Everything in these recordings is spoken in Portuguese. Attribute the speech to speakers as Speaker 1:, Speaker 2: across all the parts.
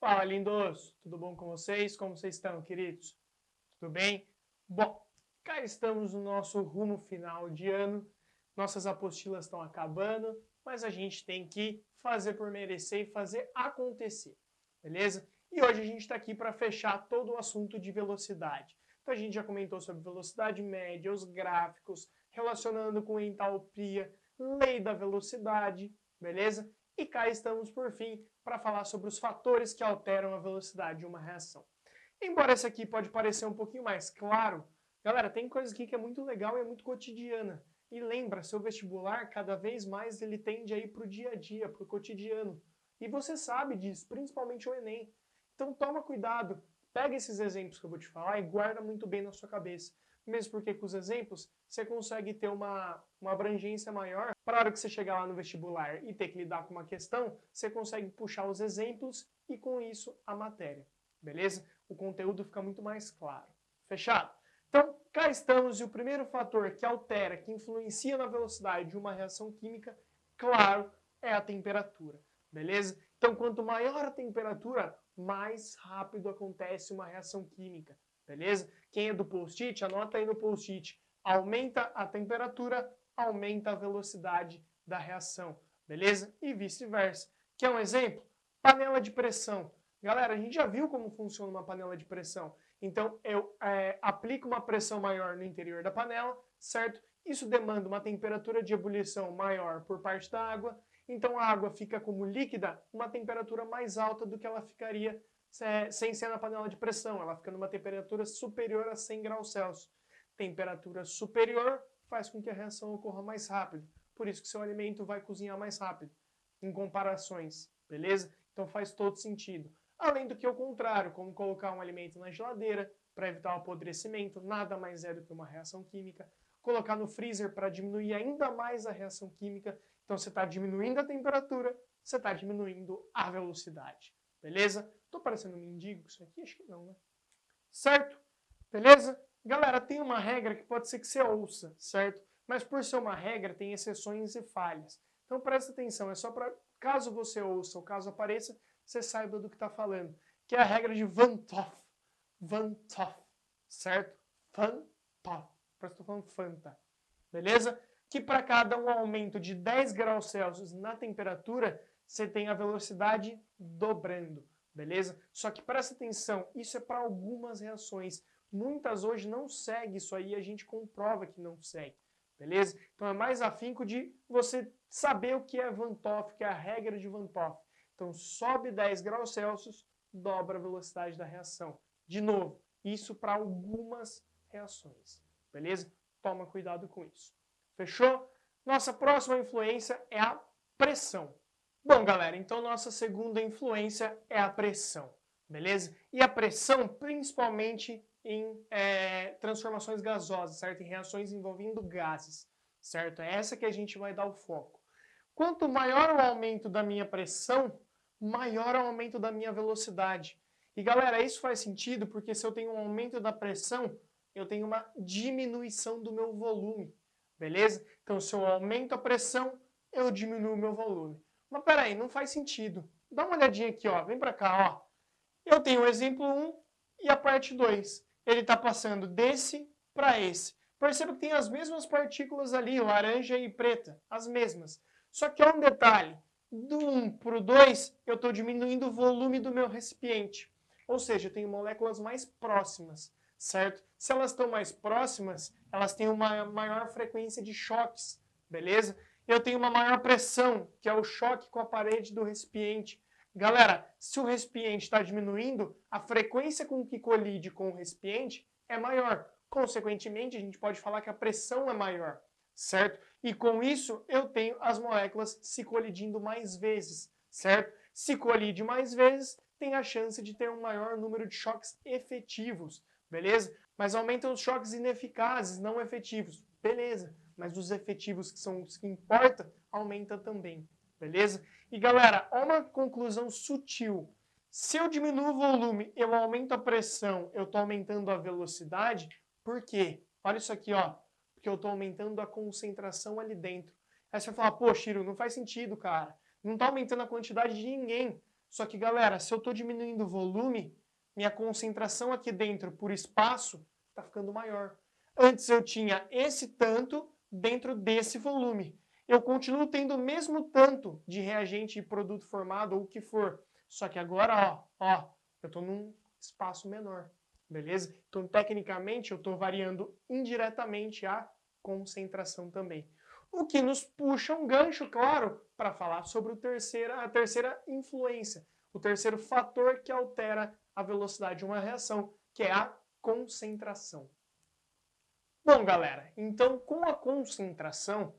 Speaker 1: Fala, lindos! Tudo bom com vocês? Como vocês estão, queridos? Tudo bem? Bom, cá estamos no nosso rumo final de ano. Nossas apostilas estão acabando, mas a gente tem que fazer por merecer e fazer acontecer, beleza? E hoje a gente está aqui para fechar todo o assunto de velocidade. Então a gente já comentou sobre velocidade média, os gráficos, relacionando com entalpia, lei da velocidade, beleza? E cá estamos, por fim, para falar sobre os fatores que alteram a velocidade de uma reação. Embora esse aqui pode parecer um pouquinho mais claro, galera, tem coisa aqui que é muito legal e é muito cotidiana. E lembra, seu vestibular, cada vez mais ele tende a ir para o dia a dia, para o cotidiano. E você sabe disso, principalmente o Enem. Então toma cuidado, pega esses exemplos que eu vou te falar e guarda muito bem na sua cabeça. Mesmo porque com os exemplos, você consegue ter uma abrangência maior. Para a hora que você chegar lá no vestibular e ter que lidar com uma questão, você consegue puxar os exemplos e com isso a matéria, beleza? O conteúdo fica muito mais claro. Fechado? Então, cá estamos, e o primeiro fator que altera, que influencia na velocidade de uma reação química, claro, é a temperatura, beleza? Então, quanto maior a temperatura, mais rápido acontece uma reação química, beleza? Quem é do post-it, anota aí no post-it. Aumenta a temperatura, aumenta a velocidade da reação, beleza? E vice-versa. Quer um exemplo? Panela de pressão. Galera, a gente já viu como funciona uma panela de pressão. Então, eu aplico uma pressão maior no interior da panela, certo? Isso demanda uma temperatura de ebulição maior por parte da água. Então, a água fica como líquida uma temperatura mais alta do que ela ficaria sem ser na panela de pressão. Ela fica numa temperatura superior a 100 graus Celsius. Temperatura superior faz com que a reação ocorra mais rápido. Por isso que seu alimento vai cozinhar mais rápido, em comparações, beleza? Então faz todo sentido. Além do que o contrário, como colocar um alimento na geladeira para evitar o apodrecimento, nada mais é do que uma reação química. Colocar no freezer para diminuir ainda mais a reação química. Então você está diminuindo a temperatura, você está diminuindo a velocidade. Beleza? Estou parecendo um mendigo isso aqui? Acho que não, né? Certo? Beleza? Galera, tem uma regra que pode ser que você ouça, certo? Mas por ser uma regra, tem exceções e falhas. Então presta atenção, é só para, caso você ouça ou caso apareça, você saiba do que está falando. Que é a regra de Van 't Hoff. Van 't Hoff, certo? Van 't Hoff. Parece que estou falando Fanta. Beleza? Que para cada um aumento de 10 graus Celsius na temperatura, você tem a velocidade dobrando. Beleza? Só que presta atenção, isso é para algumas reações. Muitas hoje não seguem isso aí, a gente comprova que não segue. Beleza? Então é mais afinco de você saber o que é Van 't Hoff, que é a regra de Van 't Hoff. Então sobe 10 graus Celsius, dobra a velocidade da reação. De novo, isso para algumas reações. Beleza? Toma cuidado com isso. Fechou? Nossa próxima influência é a pressão. Bom, galera, então nossa segunda influência é a pressão. Beleza? E a pressão, principalmente em transformações gasosas, certo? Em reações envolvendo gases, certo? É essa que a gente vai dar o foco. Quanto maior o aumento da minha pressão, maior o aumento da minha velocidade. E galera, isso faz sentido porque se eu tenho um aumento da pressão, eu tenho uma diminuição do meu volume, beleza? Então se eu aumento a pressão, eu diminuo o meu volume. Mas peraí, não faz sentido. Dá uma olhadinha aqui, ó. Vem pra cá, ó. Eu tenho o exemplo 1 e a parte 2. Ele está passando desse para esse. Perceba que tem as mesmas partículas ali, laranja e preta, as mesmas. Só que há um detalhe, do 1 para o 2, eu estou diminuindo o volume do meu recipiente. Ou seja, eu tenho moléculas mais próximas, certo? Se elas estão mais próximas, elas têm uma maior frequência de choques, beleza? Eu tenho uma maior pressão, que é o choque com a parede do recipiente. Galera, se o recipiente está diminuindo, a frequência com que colide com o recipiente é maior. Consequentemente, a gente pode falar que a pressão é maior, certo? E com isso, eu tenho as moléculas se colidindo mais vezes, certo? Se colide mais vezes, tem a chance de ter um maior número de choques efetivos, beleza? Mas aumentam os choques ineficazes, não efetivos, beleza? Mas os efetivos, que são os que importam, aumenta também, beleza? E galera, uma conclusão sutil. Se eu diminuo o volume, eu aumento a pressão, eu estou aumentando a velocidade. Por quê? Olha isso aqui, ó. Porque eu estou aumentando a concentração ali dentro. Aí você vai falar, pô, Chiro, não faz sentido, cara. Não está aumentando a quantidade de ninguém. Só que, galera, se eu estou diminuindo o volume, minha concentração aqui dentro por espaço está ficando maior. Antes eu tinha esse tanto dentro desse volume. Eu continuo tendo o mesmo tanto de reagente e produto formado ou o que for. Só que agora, ó, eu estou num espaço menor, beleza? Então, tecnicamente, eu estou variando indiretamente a concentração também. O que nos puxa um gancho, claro, para falar sobre a terceira influência, o terceiro fator que altera a velocidade de uma reação, que é a concentração. Bom, galera, então com a concentração,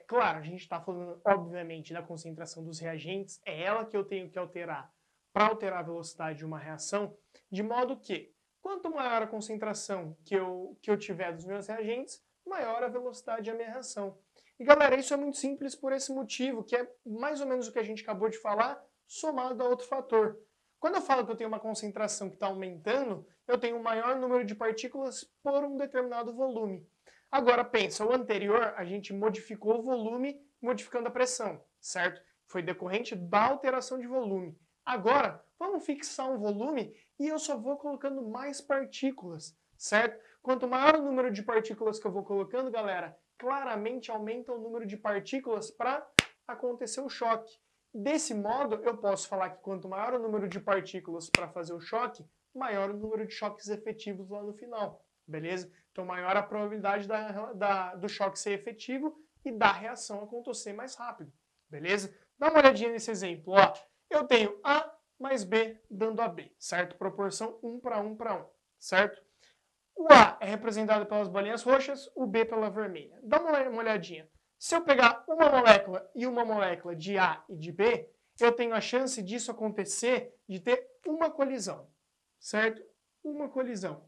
Speaker 1: claro, a gente está falando, obviamente, da concentração dos reagentes, é ela que eu tenho que alterar para alterar a velocidade de uma reação, de modo que, quanto maior a concentração que eu tiver dos meus reagentes, maior a velocidade da minha reação. E galera, isso é muito simples por esse motivo, que é mais ou menos o que a gente acabou de falar, somado a outro fator. Quando eu falo que eu tenho uma concentração que está aumentando, eu tenho um maior número de partículas por um determinado volume. Agora pensa, o anterior a gente modificou o volume modificando a pressão, certo? Foi decorrente da alteração de volume. Agora, vamos fixar um volume e eu só vou colocando mais partículas, certo? Quanto maior o número de partículas que eu vou colocando, galera, claramente aumenta o número de partículas para acontecer o choque. Desse modo, eu posso falar que quanto maior o número de partículas para fazer o choque, maior o número de choques efetivos lá no final, beleza? Então, maior a probabilidade do choque ser efetivo e da reação acontecer mais rápido, beleza? Dá uma olhadinha nesse exemplo, ó. Eu tenho A mais B dando a B, certo? Proporção 1 para 1 para 1, certo? O A é representado pelas bolinhas roxas, o B pela vermelha. Dá uma olhadinha. Se eu pegar uma molécula e uma molécula de A e de B, eu tenho a chance disso acontecer, de ter uma colisão, certo? Uma colisão.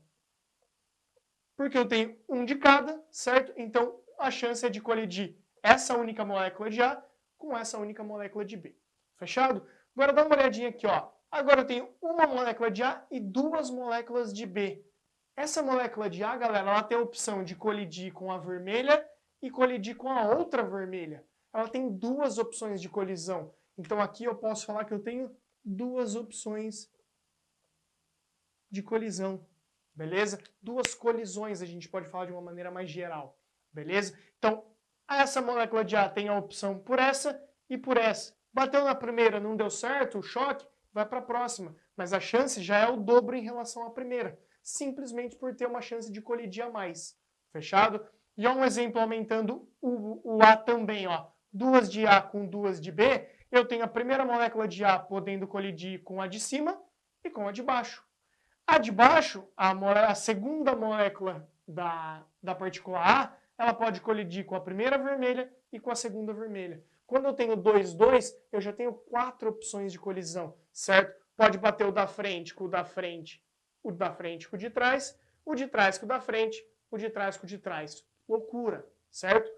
Speaker 1: Porque eu tenho um de cada, certo? Então, a chance é de colidir essa única molécula de A com essa única molécula de B. Fechado? Agora dá uma olhadinha aqui, ó. Agora eu tenho uma molécula de A e duas moléculas de B. Essa molécula de A, galera, ela tem a opção de colidir com a vermelha e colidir com a outra vermelha. Ela tem duas opções de colisão. Então aqui eu posso falar que eu tenho duas opções de colisão, beleza? Duas colisões, a gente pode falar de uma maneira mais geral, beleza? Então, essa molécula de A tem a opção por essa e por essa. Bateu na primeira, não deu certo, o choque, vai para a próxima. Mas a chance já é o dobro em relação à primeira, simplesmente por ter uma chance de colidir a mais. Fechado? E ó, um exemplo aumentando o A também, ó. Duas de A com duas de B, eu tenho a primeira molécula de A podendo colidir com a de cima e com a de baixo. A de baixo, a segunda molécula da partícula A, ela pode colidir com a primeira vermelha e com a segunda vermelha. Quando eu tenho 2, 2, eu já tenho 4 opções de colisão, certo? Pode bater o da frente com o da frente, o da frente com o de trás com o da frente, o de trás com o de trás. Loucura, certo?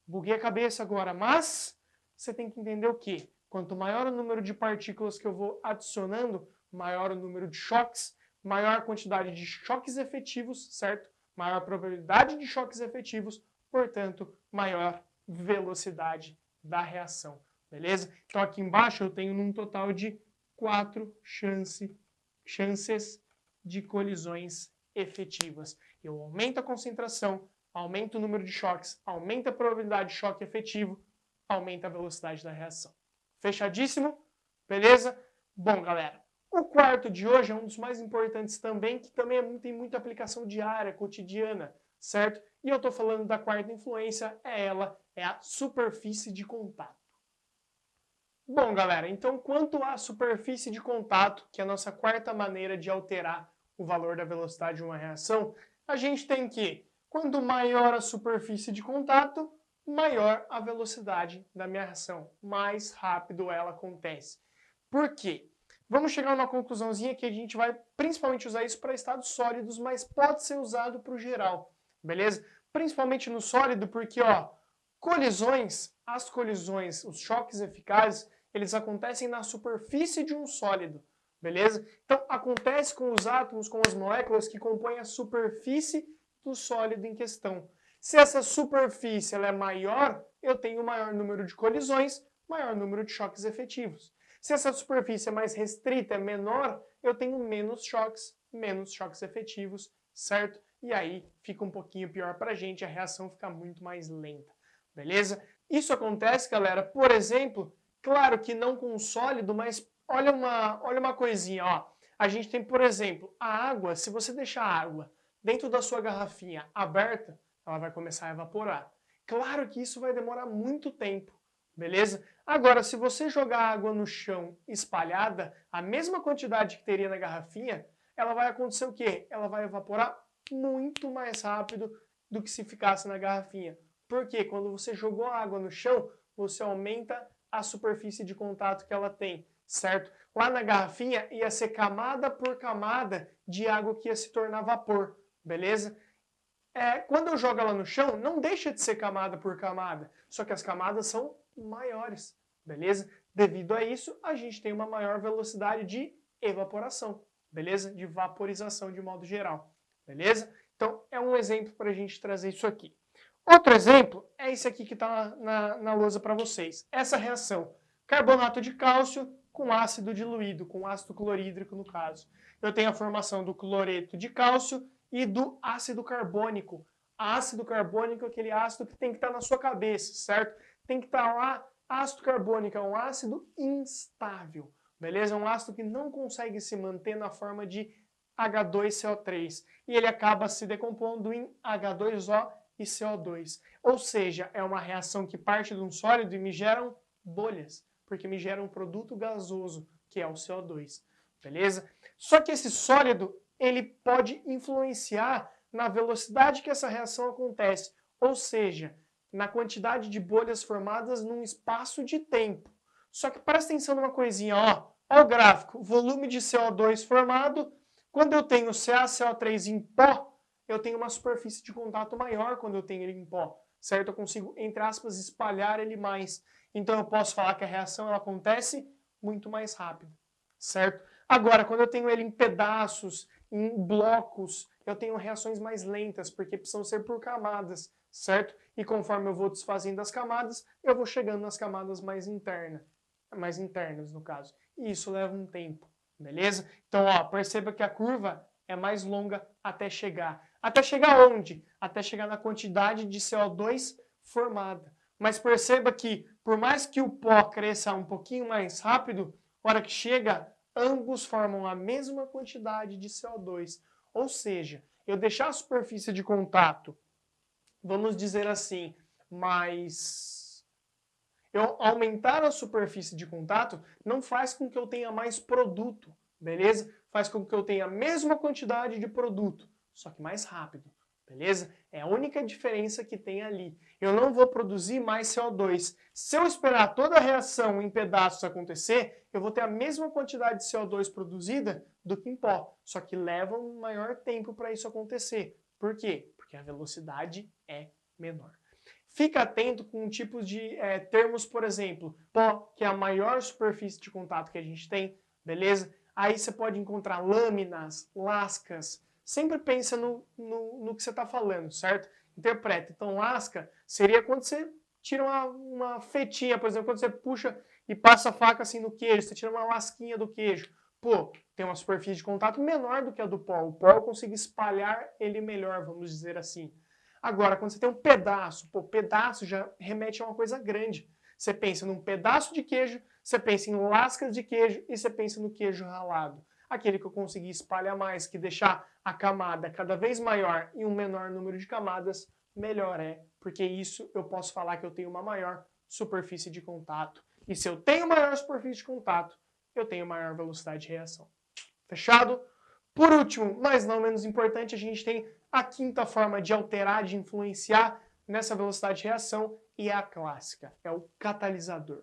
Speaker 1: Buguei a cabeça agora, mas você tem que entender o quê? Quanto maior o número de partículas que eu vou adicionando, maior o número de choques, maior a quantidade de choques efetivos, certo? Maior a probabilidade de choques efetivos, portanto, maior velocidade da reação, beleza? Então aqui embaixo eu tenho um total de 4 chances de colisões efetivas. Eu aumento a concentração, aumento o número de choques, aumenta a probabilidade de choque efetivo, aumenta a velocidade da reação. Fechadíssimo? Beleza? Bom, galera, o quarto de hoje é um dos mais importantes também, que também tem muita aplicação diária, cotidiana, certo? E eu estou falando da quarta influência, é a superfície de contato. Bom, galera, então quanto à superfície de contato, que é a nossa quarta maneira de alterar o valor da velocidade de uma reação, a gente tem que, quanto maior a superfície de contato, maior a velocidade da minha reação, mais rápido ela acontece. Por quê? Vamos chegar a uma conclusãozinha que a gente vai principalmente usar isso para estados sólidos, mas pode ser usado para o geral, beleza? Principalmente no sólido, porque, ó, as colisões, os choques eficazes, eles acontecem na superfície de um sólido, beleza? Então, acontece com os átomos, com as moléculas que compõem a superfície do sólido em questão. Se essa superfície ela é maior, eu tenho maior número de colisões, maior número de choques efetivos. Se essa superfície é mais restrita, é menor, eu tenho menos choques efetivos, certo? E aí fica um pouquinho pior para a gente, a reação fica muito mais lenta, beleza? Isso acontece, galera, por exemplo, claro que não com sólido, mas olha uma coisinha, ó. A gente tem, por exemplo, a água, se você deixar a água dentro da sua garrafinha aberta, ela vai começar a evaporar. Claro que isso vai demorar muito tempo, beleza? Agora, se você jogar água no chão espalhada, a mesma quantidade que teria na garrafinha, ela vai acontecer o quê? Ela vai evaporar muito mais rápido do que se ficasse na garrafinha. Porque quando você jogou a água no chão, você aumenta a superfície de contato que ela tem, certo? Lá na garrafinha ia ser camada por camada de água que ia se tornar vapor, beleza? Quando eu jogo ela no chão, não deixa de ser camada por camada, só que as camadas são maiores, beleza? Devido a isso, a gente tem uma maior velocidade de evaporação, beleza? De vaporização de modo geral, beleza? Então, é um exemplo para a gente trazer isso aqui. Outro exemplo é esse aqui que está na lousa para vocês. Essa reação, carbonato de cálcio com ácido diluído, com ácido clorídrico no caso. Eu tenho a formação do cloreto de cálcio e do ácido carbônico. Ácido carbônico é aquele ácido que tem que estar na sua cabeça, certo? Tem que estar lá. Ácido carbônico é um ácido instável, beleza? É um ácido que não consegue se manter na forma de H2CO3 e ele acaba se decompondo em H2O e CO2. Ou seja, é uma reação que parte de um sólido e me geram bolhas, porque me gera um produto gasoso, que é o CO2, beleza? Só que esse sólido, ele pode influenciar na velocidade que essa reação acontece, ou seja, na quantidade de bolhas formadas num espaço de tempo. Só que presta atenção numa coisinha, ó o gráfico, volume de CO2 formado, quando eu tenho CaCO3 em pó, eu tenho uma superfície de contato maior quando eu tenho ele em pó, certo? Eu consigo, entre aspas, espalhar ele mais. Então eu posso falar que a reação ela acontece muito mais rápido, certo? Agora, quando eu tenho ele em pedaços, em blocos, eu tenho reações mais lentas, porque precisam ser por camadas, certo? E conforme eu vou desfazendo as camadas, eu vou chegando nas camadas mais internas no caso. E isso leva um tempo, beleza? Então, ó, perceba que a curva é mais longa até chegar. Até chegar onde? Até chegar na quantidade de CO2 formada. Mas perceba que, por mais que o pó cresça um pouquinho mais rápido, na hora que chega, ambos formam a mesma quantidade de CO2. Ou seja, eu deixar a superfície de contato, vamos dizer assim, eu aumentar a superfície de contato não faz com que eu tenha mais produto, beleza? Faz com que eu tenha a mesma quantidade de produto, só que mais rápido, beleza? É a única diferença que tem ali. Eu não vou produzir mais CO2. Se eu esperar toda a reação em pedaços acontecer, eu vou ter a mesma quantidade de CO2 produzida do que em pó, só que leva um maior tempo para isso acontecer. Por quê? Porque a velocidade é menor. Fica atento com tipos de termos, por exemplo, pó, que é a maior superfície de contato que a gente tem, beleza? Aí você pode encontrar lâminas, lascas. Sempre pensa no que você está falando, certo? Interpreta. Então, lasca seria quando você tira uma fetinha, por exemplo, quando você puxa e passa a faca assim no queijo, você tira uma lasquinha do queijo. Pô, tem uma superfície de contato menor do que a do pó. O pó eu consigo espalhar ele melhor, vamos dizer assim. Agora, quando você tem um pedaço, pô, pedaço já remete a uma coisa grande. Você pensa num pedaço de queijo, você pensa em lascas de queijo e você pensa no queijo ralado. Aquele que eu consegui espalhar mais, que deixar a camada cada vez maior e um menor número de camadas, melhor é. Porque isso eu posso falar que eu tenho uma maior superfície de contato. E se eu tenho maior superfície de contato, eu tenho maior velocidade de reação. Fechado? Por último, mas não menos importante, a gente tem a quinta forma de alterar, de influenciar nessa velocidade de reação, e é a clássica, é o catalisador.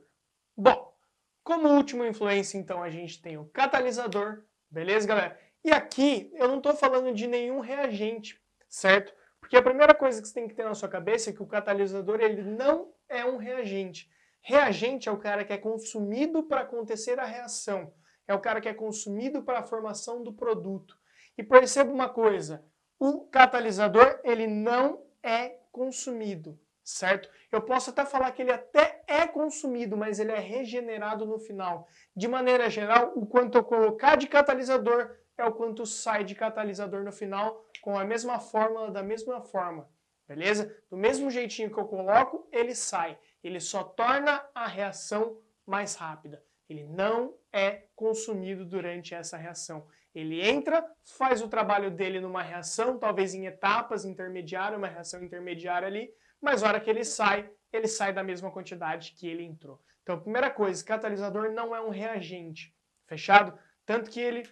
Speaker 1: Bom, como última influência, então, a gente tem o catalisador, beleza, galera? E aqui eu não estou falando de nenhum reagente, certo? Porque a primeira coisa que você tem que ter na sua cabeça é que o catalisador ele não é um reagente. Reagente é o cara que é consumido para acontecer a reação. É o cara que é consumido para a formação do produto. E perceba uma coisa, o catalisador ele não é consumido, certo? Eu posso até falar que ele até é consumido, mas ele é regenerado no final. De maneira geral, o quanto eu colocar de catalisador é o quanto sai de catalisador no final, com a mesma fórmula, da mesma forma, beleza? Do mesmo jeitinho que eu coloco, ele sai. Ele só torna a reação mais rápida. Ele não é consumido durante essa reação. Ele entra, faz o trabalho dele numa reação, talvez em etapas intermediárias, uma reação intermediária ali, mas na hora que ele sai da mesma quantidade que ele entrou. Então, primeira coisa, catalisador não é um reagente, fechado? Tanto que ele,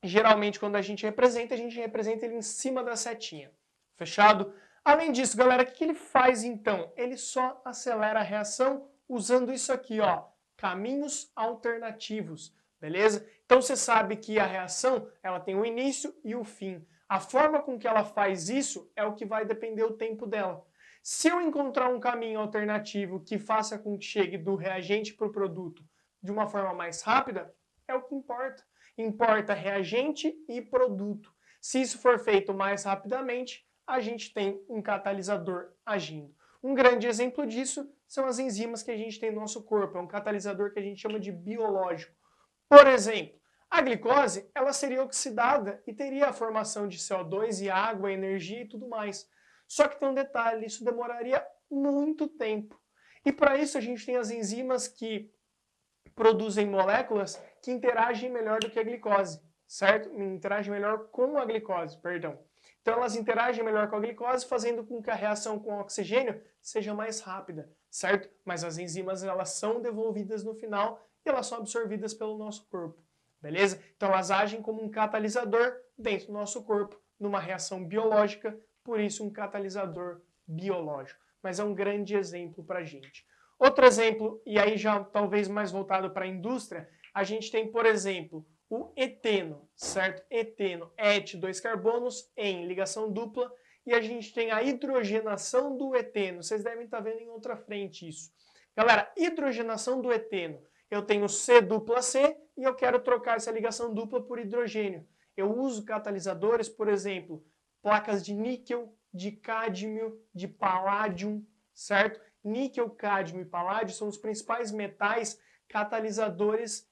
Speaker 1: geralmente, quando a gente representa ele em cima da setinha, fechado? Além disso, galera, o que ele faz então? Ele só acelera a reação usando isso aqui, ó, caminhos alternativos, beleza? Então você sabe que a reação, ela tem o início e o fim. A forma com que ela faz isso é o que vai depender do tempo dela. Se eu encontrar um caminho alternativo que faça com que chegue do reagente para o produto de uma forma mais rápida, é o que importa. Importa reagente e produto. Se isso for feito mais rapidamente, a gente tem um catalisador agindo. Um grande exemplo disso são as enzimas que a gente tem no nosso corpo. É um catalisador que a gente chama de biológico. Por exemplo, a glicose ela seria oxidada e teria a formação de CO2 e água, energia e tudo mais. Só que tem um detalhe, isso demoraria muito tempo. E para isso a gente tem as enzimas que produzem moléculas que interagem melhor do que a glicose, certo? Interagem melhor com a glicose, perdão. Então elas interagem melhor com a glicose, fazendo com que a reação com o oxigênio seja mais rápida, certo? Mas as enzimas elas são devolvidas no final e elas são absorvidas pelo nosso corpo, beleza? Então elas agem como um catalisador dentro do nosso corpo, numa reação biológica, por isso um catalisador biológico. Mas é um grande exemplo para a gente. Outro exemplo, e aí já talvez mais voltado para a indústria, a gente tem, por exemplo, o eteno, certo? Eteno, et, 2 carbonos, em ligação dupla, e a gente tem a hidrogenação do eteno. Vocês devem estar vendo em outra frente isso. Galera, hidrogenação do eteno. Eu tenho C dupla C e eu quero trocar essa ligação dupla por hidrogênio. Eu uso catalisadores, por exemplo, placas de níquel, de cádmio, de paládio, certo? Níquel, cádmio e paládio são os principais metais catalisadores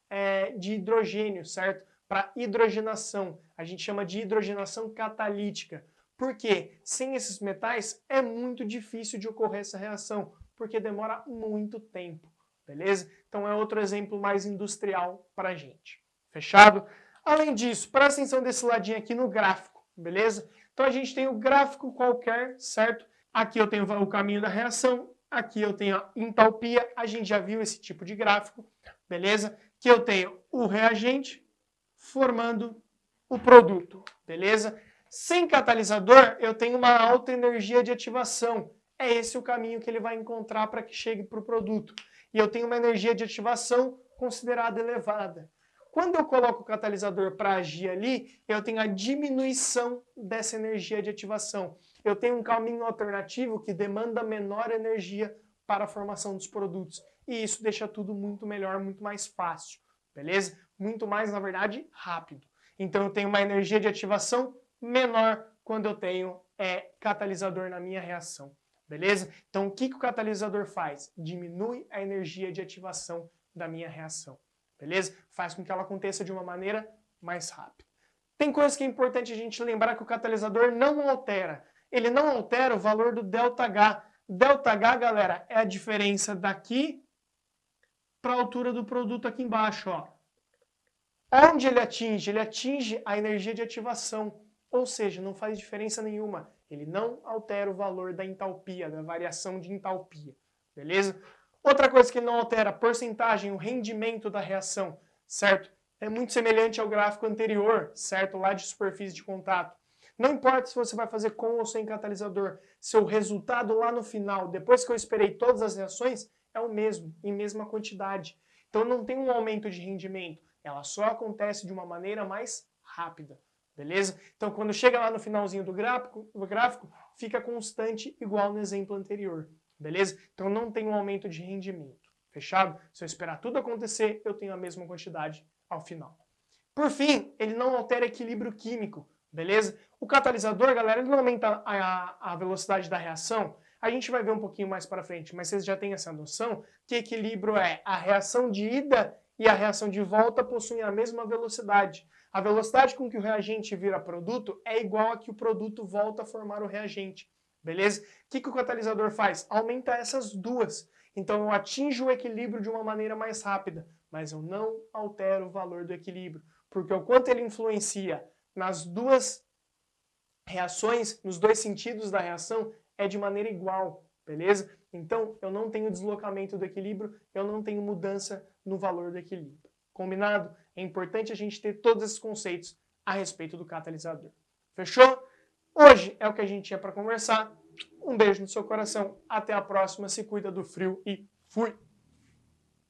Speaker 1: de hidrogênio, certo? Para hidrogenação. A gente chama de hidrogenação catalítica. Por quê? Sem esses metais é muito difícil de ocorrer essa reação, porque demora muito tempo, beleza? Então é outro exemplo mais industrial para a gente. Fechado? Além disso, presta atenção desse ladinho aqui no gráfico, beleza? Então a gente tem o gráfico qualquer, certo? Aqui eu tenho o caminho da reação, aqui eu tenho a entalpia, a gente já viu esse tipo de gráfico, beleza? Que eu tenho o reagente formando o produto, beleza? Sem catalisador, eu tenho uma alta energia de ativação. É esse o caminho que ele vai encontrar para que chegue para o produto. E eu tenho uma energia de ativação considerada elevada. Quando eu coloco o catalisador para agir ali, eu tenho a diminuição dessa energia de ativação. Eu tenho um caminho alternativo que demanda menor energia para a formação dos produtos. E isso deixa tudo muito melhor, muito mais fácil, beleza? Muito mais, na verdade, rápido. Então eu tenho uma energia de ativação menor quando eu tenho catalisador na minha reação, beleza? Então o que o catalisador faz? Diminui a energia de ativação da minha reação, beleza? Faz com que ela aconteça de uma maneira mais rápida. Tem coisa que é importante a gente lembrar que o catalisador não altera. Ele não altera o valor do ΔH. ΔH, galera, é a diferença daqui para a altura do produto aqui embaixo, ó. Onde ele atinge? Ele atinge a energia de ativação, ou seja, não faz diferença nenhuma. Ele não altera o valor da entalpia, da variação de entalpia, beleza? Outra coisa que ele não altera, a porcentagem, o rendimento da reação, certo? É muito semelhante ao gráfico anterior, certo? Lá de superfície de contato. Não importa se você vai fazer com ou sem catalisador, seu resultado lá no final, depois que eu esperei todas as reações, é o mesmo, em mesma quantidade. Então não tem um aumento de rendimento, ela só acontece de uma maneira mais rápida, beleza? Então quando chega lá no finalzinho do gráfico fica constante igual no exemplo anterior, beleza? Então não tem um aumento de rendimento, fechado? Se eu esperar tudo acontecer, eu tenho a mesma quantidade ao final. Por fim, ele não altera equilíbrio químico, beleza? O catalisador, galera, ele não aumenta a velocidade da reação. A gente vai ver um pouquinho mais para frente, mas vocês já têm essa noção que equilíbrio é a reação de ida e a reação de volta possuem a mesma velocidade. A velocidade com que o reagente vira produto é igual a que o produto volta a formar o reagente, beleza? O que o catalisador faz? Aumenta essas duas. Então eu atinjo o equilíbrio de uma maneira mais rápida, mas eu não altero o valor do equilíbrio, porque o quanto ele influencia nas duas reações, nos dois sentidos da reação, é de maneira igual, beleza? Então eu não tenho deslocamento do equilíbrio, eu não tenho mudança no valor do equilíbrio. Combinado? É importante a gente ter todos esses conceitos a respeito do catalisador. Fechou? Hoje é o que a gente tinha para conversar. Um beijo no seu coração. Até a próxima. Se cuida do frio e fui!